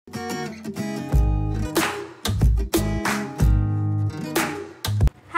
Hi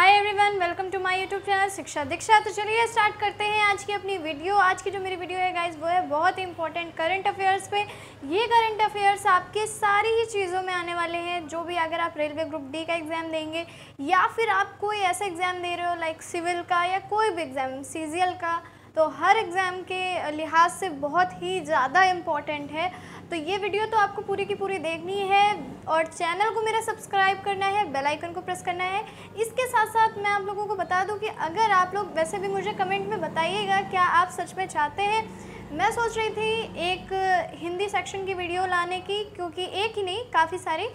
everyone, welcome to my YouTube channel Shiksha Diksha. तो चलिए start करते हैं आज की अपनी वीडियो। आज की जो मेरी वीडियो है गाइज वो है बहुत ही इंपॉर्टेंट करंट अफेयर्स पे। ये करंट अफेयर्स आपके सारी ही चीज़ों में आने वाले हैं, जो भी अगर आप रेलवे ग्रुप डी का एग्ज़ाम देंगे या फिर आप कोई ऐसा एग्ज़ाम दे रहे हो लाइक सिविल का या कोई भी एग्ज़ाम CGL का, तो हर एग्ज़ाम के लिहाज से बहुत ही ज़्यादा इम्पॉर्टेंट है। तो ये वीडियो तो आपको पूरी की पूरी देखनी है और चैनल को मेरा सब्सक्राइब करना है, बेल आइकन को प्रेस करना है। इसके साथ साथ मैं आप लोगों को बता दूं कि अगर आप लोग वैसे भी मुझे कमेंट में बताइएगा क्या आप सच में चाहते हैं। मैं सोच रही थी एक हिंदी सेक्शन की वीडियो लाने की, क्योंकि एक ही नहीं काफ़ी सारी,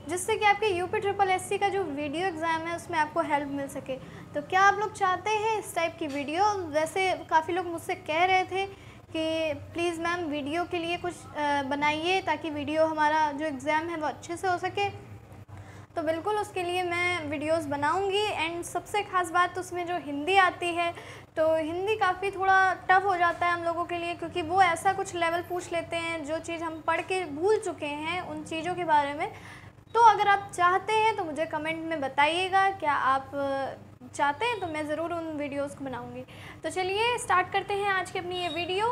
जिससे कि आपके UPSSC का जो वीडियो एग्ज़ाम है उसमें आपको हेल्प मिल सके। तो क्या आप लोग चाहते हैं इस टाइप की वीडियो? वैसे काफ़ी लोग मुझसे कह रहे थे कि प्लीज़ मैम वीडियो के लिए कुछ बनाइए ताकि वीडियो हमारा जो एग्ज़ाम है वो अच्छे से हो सके। तो बिल्कुल उसके लिए मैं वीडियोस बनाऊंगी। एंड सबसे ख़ास बात उसमें जो हिंदी आती है, तो हिंदी काफ़ी थोड़ा टफ हो जाता है हम लोगों के लिए, क्योंकि वो ऐसा कुछ लेवल पूछ लेते हैं जो चीज़ हम पढ़ के भूल चुके हैं उन चीज़ों के बारे में। तो अगर आप चाहते हैं तो मुझे कमेंट में बताइएगा क्या आप चाहते हैं, तो मैं ज़रूर उन वीडियोस को बनाऊंगी। तो चलिए स्टार्ट करते हैं आज की अपनी ये वीडियो।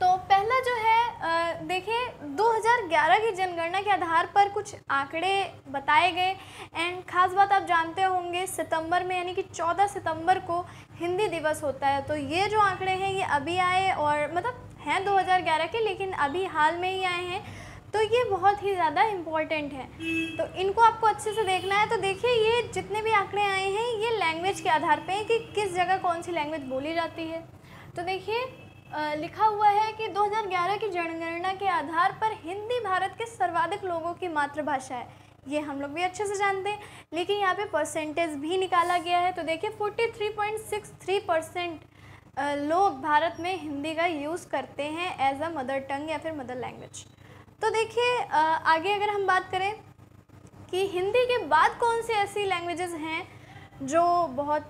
तो पहला जो है देखिए 2011 की जनगणना के आधार पर कुछ आंकड़े बताए गए। एंड ख़ास बात आप जानते होंगे सितंबर में यानी कि 14 सितंबर को हिंदी दिवस होता है। तो ये जो आंकड़े हैं ये अभी आए और मतलब हैं 2011 के, लेकिन अभी हाल में ही आए हैं। तो ये बहुत ही ज़्यादा इम्पॉर्टेंट है, तो इनको आपको अच्छे से देखना है। तो देखिए ये जितने भी आंकड़े आए हैं ये लैंग्वेज के आधार पे हैं कि किस जगह कौन सी लैंग्वेज बोली जाती है। तो देखिए लिखा हुआ है कि 2011 की जनगणना के आधार पर हिंदी भारत के सर्वाधिक लोगों की मातृभाषा है। ये हम लोग भी अच्छे से जानते हैं, लेकिन यहाँ पे परसेंटेज भी निकाला गया है। तो देखिए 43.63% लोग भारत में हिंदी का यूज़ करते हैं एज अ मदर टंग या फिर मदर लैंग्वेज। तो देखिए आगे अगर हम बात करें कि हिंदी के बाद कौन सी ऐसी लैंग्वेजेस हैं जो बहुत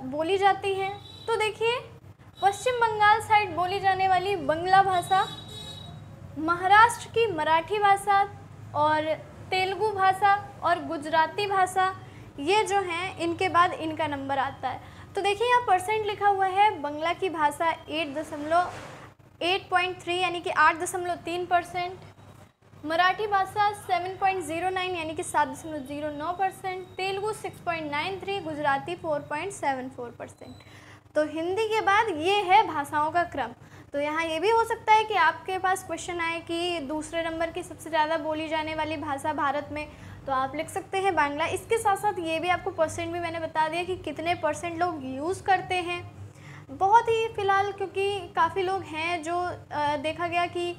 बोली जाती हैं, तो देखिए पश्चिम बंगाल साइड बोली जाने वाली बंगला भाषा, महाराष्ट्र की मराठी भाषा और तेलुगु भाषा और गुजराती भाषा, ये जो हैं इनके बाद इनका नंबर आता है। तो देखिए यहाँ परसेंट लिखा हुआ है, बंगला की भाषा 8.3 यानी कि 8.3%, मराठी भाषा 7.09 यानी कि 7.09%, तेलुगु 6.93, गुजराती 4.74%। तो हिंदी के बाद ये है भाषाओं का क्रम। तो यहाँ ये भी हो सकता है कि आपके पास क्वेश्चन आए कि दूसरे नंबर की सबसे ज़्यादा बोली जाने वाली भाषा भारत में, तो आप लिख सकते हैं बांग्ला। इसके साथ साथ ये भी आपको परसेंट भी मैंने बता दिया कि कितने परसेंट लोग यूज़ करते हैं। बहुत ही फ़िलहाल क्योंकि काफ़ी लोग हैं जो देखा गया कि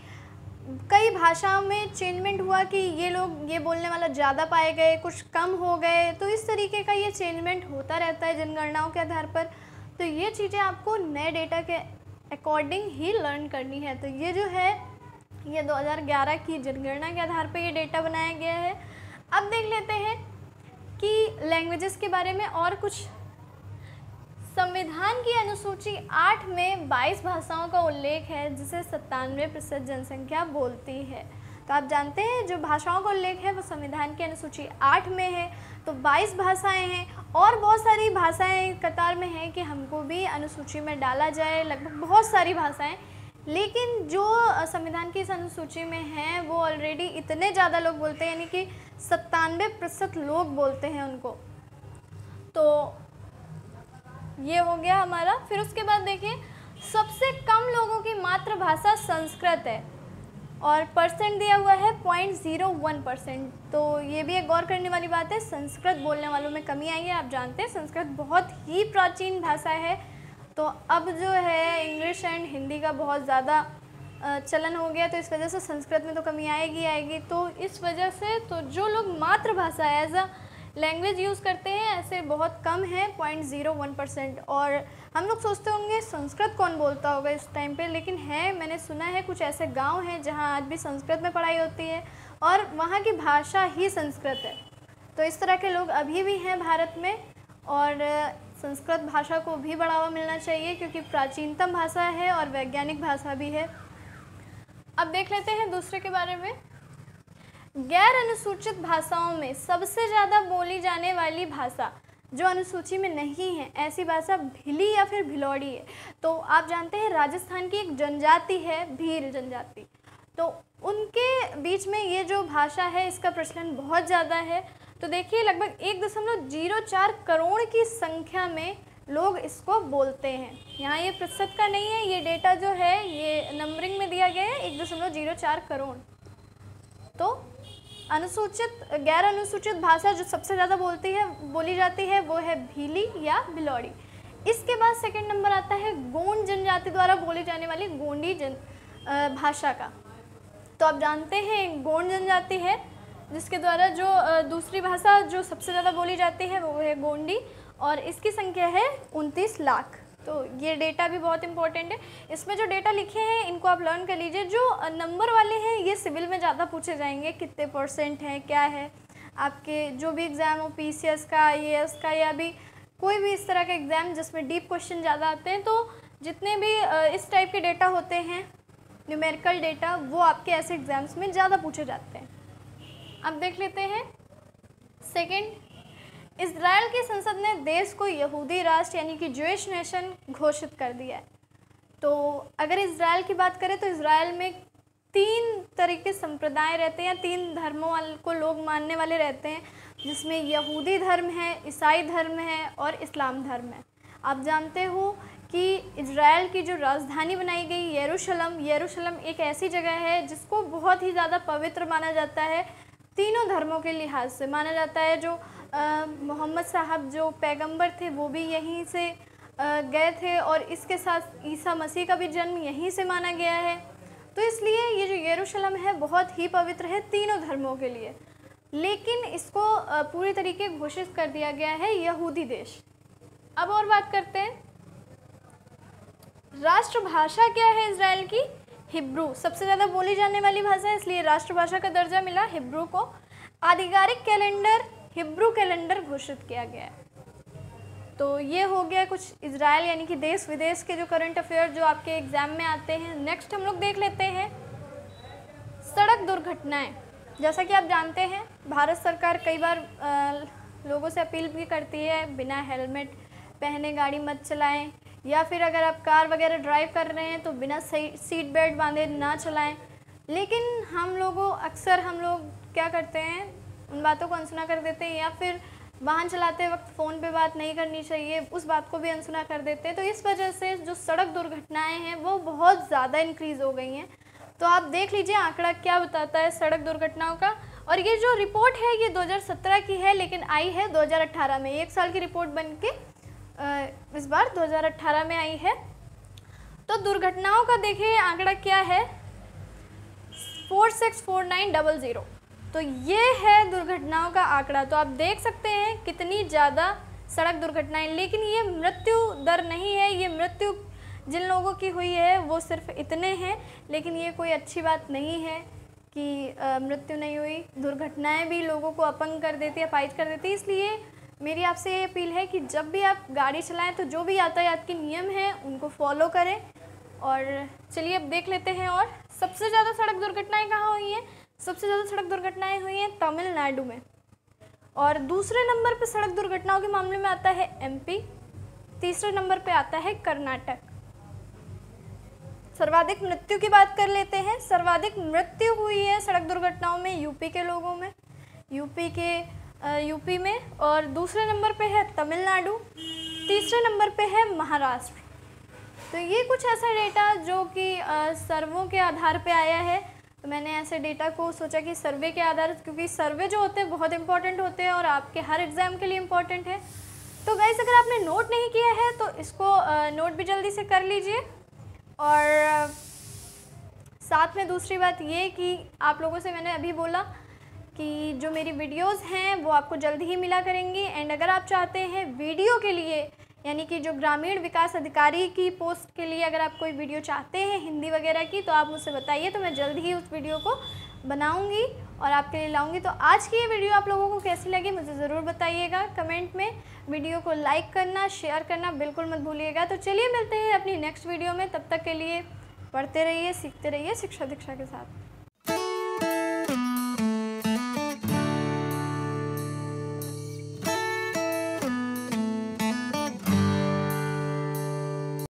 कई भाषाओं में चेंजमेंट हुआ कि ये लोग ये बोलने वाला ज़्यादा पाए गए, कुछ कम हो गए। तो इस तरीके का ये चेंजमेंट होता रहता है जनगणनाओं के आधार पर। तो ये चीज़ें आपको नए डेटा के अकॉर्डिंग ही लर्न करनी है। तो ये जो है ये 2011 की जनगणना के आधार पर ये डेटा बनाया गया है। अब देख लेते हैं कि लैंग्वेजेस के बारे में और कुछ। संविधान की अनुसूची 8 में 22 भाषाओं का उल्लेख है, जिसे 97% जनसंख्या बोलती है। तो आप जानते हैं जो भाषाओं का उल्लेख है वो संविधान की अनुसूची 8 में है। तो 22 भाषाएं हैं और बहुत सारी भाषाएं कतार में हैं कि हमको भी अनुसूची में डाला जाए, लगभग बहुत सारी भाषाएं। लेकिन जो संविधान की इस अनुसूची में हैं वो ऑलरेडी इतने ज़्यादा लोग बोलते हैं, यानी कि 97% लोग बोलते हैं उनको। तो ये हो गया हमारा। फिर उसके बाद देखिए सबसे कम लोगों की मातृभाषा संस्कृत है और परसेंट दिया हुआ है 0.01%। तो ये भी एक गौर करने वाली बात है, संस्कृत बोलने वालों में कमी आई है। आप जानते हैं संस्कृत बहुत ही प्राचीन भाषा है। तो अब जो है इंग्लिश एंड हिंदी का बहुत ज़्यादा चलन हो गया, तो इस वजह से संस्कृत में तो कमी आएगी। तो इस वजह से तो जो लोग मातृभाषा एज अ लैंग्वेज यूज़ करते हैं ऐसे बहुत कम है, 0.01%। और हम लोग सोचते होंगे संस्कृत कौन बोलता होगा इस टाइम पे, लेकिन है, मैंने सुना है कुछ ऐसे गांव हैं जहां आज भी संस्कृत में पढ़ाई होती है और वहां की भाषा ही संस्कृत है। तो इस तरह के लोग अभी भी हैं भारत में और संस्कृत भाषा को भी बढ़ावा मिलना चाहिए क्योंकि प्राचीनतम भाषा है और वैज्ञानिक भाषा भी है। अब देख लेते हैं दूसरे के बारे में। गैर अनुसूचित भाषाओं में सबसे ज़्यादा बोली जाने वाली भाषा जो अनुसूची में नहीं है, ऐसी भाषा भिली या फिर भिलौड़ी है। तो आप जानते हैं राजस्थान की एक जनजाति है भील जनजाति, तो उनके बीच में ये जो भाषा है इसका प्रचलन बहुत ज़्यादा है। तो देखिए लगभग 1.04 करोड़ की संख्या में लोग इसको बोलते हैं। यहाँ ये प्रतिशत का नहीं है, ये डेटा जो है ये नंबरिंग में दिया गया है 1.04 करोड़। तो गैर अनुसूचित भाषा जो सबसे ज़्यादा बोली जाती है वो है भीली या भिलौड़ी। इसके बाद सेकंड नंबर आता है गोंड जनजाति द्वारा बोली जाने वाली गोंडी भाषा का। तो आप जानते हैं गोंड जनजाति है जिसके द्वारा जो दूसरी भाषा जो सबसे ज़्यादा बोली जाती है वो है गोंडी, और इसकी संख्या है 29 लाख। तो ये डेटा भी बहुत इंपॉर्टेंट है। इसमें जो डेटा लिखे हैं इनको आप लर्न कर लीजिए। जो नंबर वाले हैं ये सिविल में ज़्यादा पूछे जाएंगे, कितने % है, क्या है। आपके जो भी एग्ज़ाम हो PCS का, IAS का, या भी कोई भी इस तरह का एग्ज़ाम जिसमें डीप क्वेश्चन ज़्यादा आते हैं, तो जितने भी इस टाइप के डेटा होते हैं न्यूमेरिकल डेटा, वो आपके ऐसे एग्ज़ाम्स में ज़्यादा पूछे जाते हैं। अब देख लेते हैं सेकेंड, इज़राइल की संसद ने देश को यहूदी राष्ट्र यानी कि ज्यूइश नेशन घोषित कर दिया है। तो अगर इज़राइल की बात करें तो इज़राइल में 3 तरह के संप्रदाय रहते हैं, 3 धर्मों को लोग मानने वाले रहते हैं, जिसमें यहूदी धर्म है, ईसाई धर्म है और इस्लाम धर्म है। आप जानते हो कि इज़राइल की जो राजधानी बनाई गई यरूशलेम एक ऐसी जगह है जिसको बहुत ही ज़्यादा पवित्र माना जाता है, तीनों धर्मों के लिहाज से माना जाता है। जो मोहम्मद साहब जो पैगंबर थे वो भी यहीं से गए थे, और इसके साथ ईसा मसीह का भी जन्म यहीं से माना गया है। तो इसलिए ये जो यरूशलेम है बहुत ही पवित्र है तीनों धर्मों के लिए, लेकिन इसको पूरी तरीके घोषित कर दिया गया है यहूदी देश। अब और बात करते हैं, राष्ट्रभाषा क्या है इज़राइल की? हिब्रू सबसे ज़्यादा बोली जाने वाली भाषा है, इसलिए राष्ट्रभाषा का दर्जा मिला हिब्रू को। आधिकारिक कैलेंडर हिब्रू कैलेंडर घोषित किया गया है। तो ये हो गया कुछ इज़राइल यानी कि देश विदेश के जो करंट अफेयर जो आपके एग्ज़ाम में आते हैं। नेक्स्ट हम लोग देख लेते हैं सड़क दुर्घटनाएं। जैसा कि आप जानते हैं भारत सरकार कई बार लोगों से अपील भी करती है बिना हेलमेट पहने गाड़ी मत चलाएं, या फिर अगर आप कार वगैरह ड्राइव कर रहे हैं तो बिना सीट बेल्ट बांधे ना चलाएं। लेकिन हम लोग क्या करते हैं, उन बातों को अनसुना कर देते हैं, या फिर वाहन चलाते वक्त फ़ोन पे बात नहीं करनी चाहिए, उस बात को भी अनसुना कर देते हैं। तो इस वजह से जो सड़क दुर्घटनाएं हैं वो बहुत ज़्यादा इंक्रीज़ हो गई हैं। तो आप देख लीजिए आंकड़ा क्या बताता है सड़क दुर्घटनाओं का। और ये जो रिपोर्ट है ये 2017 की है, लेकिन आई है 2018 में। 1 साल की रिपोर्ट बन के इस बार 2018 में आई है। तो दुर्घटनाओं का देखिए आंकड़ा क्या है, 464900। तो ये है दुर्घटनाओं का आंकड़ा। तो आप देख सकते हैं कितनी ज़्यादा सड़क दुर्घटनाएं, लेकिन ये मृत्यु दर नहीं है। ये मृत्यु जिन लोगों की हुई है वो सिर्फ इतने हैं, लेकिन ये कोई अच्छी बात नहीं है कि मृत्यु नहीं हुई। दुर्घटनाएं भी लोगों को अपंग कर देती है, अपाहिज कर देती है। इसलिए मेरी आपसे ये अपील है कि जब भी आप गाड़ी चलाएं तो जो भी यातायात के नियम हैं उनको फॉलो करें। और चलिए अब देख लेते हैं और सबसे ज़्यादा सड़क दुर्घटनाएं कहाँ हुई हैं। सबसे ज़्यादा सड़क दुर्घटनाएं हुई हैं तमिलनाडु में, और दूसरे नंबर पे सड़क दुर्घटनाओं के मामले में आता है MP, तीसरे नंबर पे आता है कर्नाटक। सर्वाधिक मृत्यु की बात कर लेते हैं। सर्वाधिक मृत्यु हुई है सड़क दुर्घटनाओं में यूपी के लोगों में, यूपी में, और दूसरे नंबर पे है तमिलनाडु, तीसरे नंबर पे है महाराष्ट्र। तो ये कुछ ऐसा डेटा जो कि सर्वों के आधार पे आया है। तो मैंने ऐसे डेटा को सोचा कि सर्वे के आधार, क्योंकि सर्वे जो होते हैं बहुत इंपॉर्टेंट होते हैं और आपके हर एग्ज़ाम के लिए इम्पॉर्टेंट है। तो गाइस अगर आपने नोट नहीं किया है तो इसको नोट भी जल्दी से कर लीजिए। और साथ में दूसरी बात ये कि आप लोगों से मैंने अभी बोला कि जो मेरी वीडियोस हैं वो आपको जल्दी ही मिला करेंगी। एंड अगर आप चाहते हैं वीडियो के लिए, यानी कि जो ग्रामीण विकास अधिकारी की पोस्ट के लिए अगर आप कोई वीडियो चाहते हैं हिंदी वगैरह की, तो आप मुझसे बताइए, तो मैं जल्द ही उस वीडियो को बनाऊंगी और आपके लिए लाऊंगी। तो आज की ये वीडियो आप लोगों को कैसी लगी मुझे ज़रूर बताइएगा कमेंट में। वीडियो को लाइक करना, शेयर करना बिल्कुल मत भूलिएगा। तो चलिए मिलते हैं अपनी नेक्स्ट वीडियो में। तब तक के लिए पढ़ते रहिए, सीखते रहिए शिक्षा दीक्षा के साथ।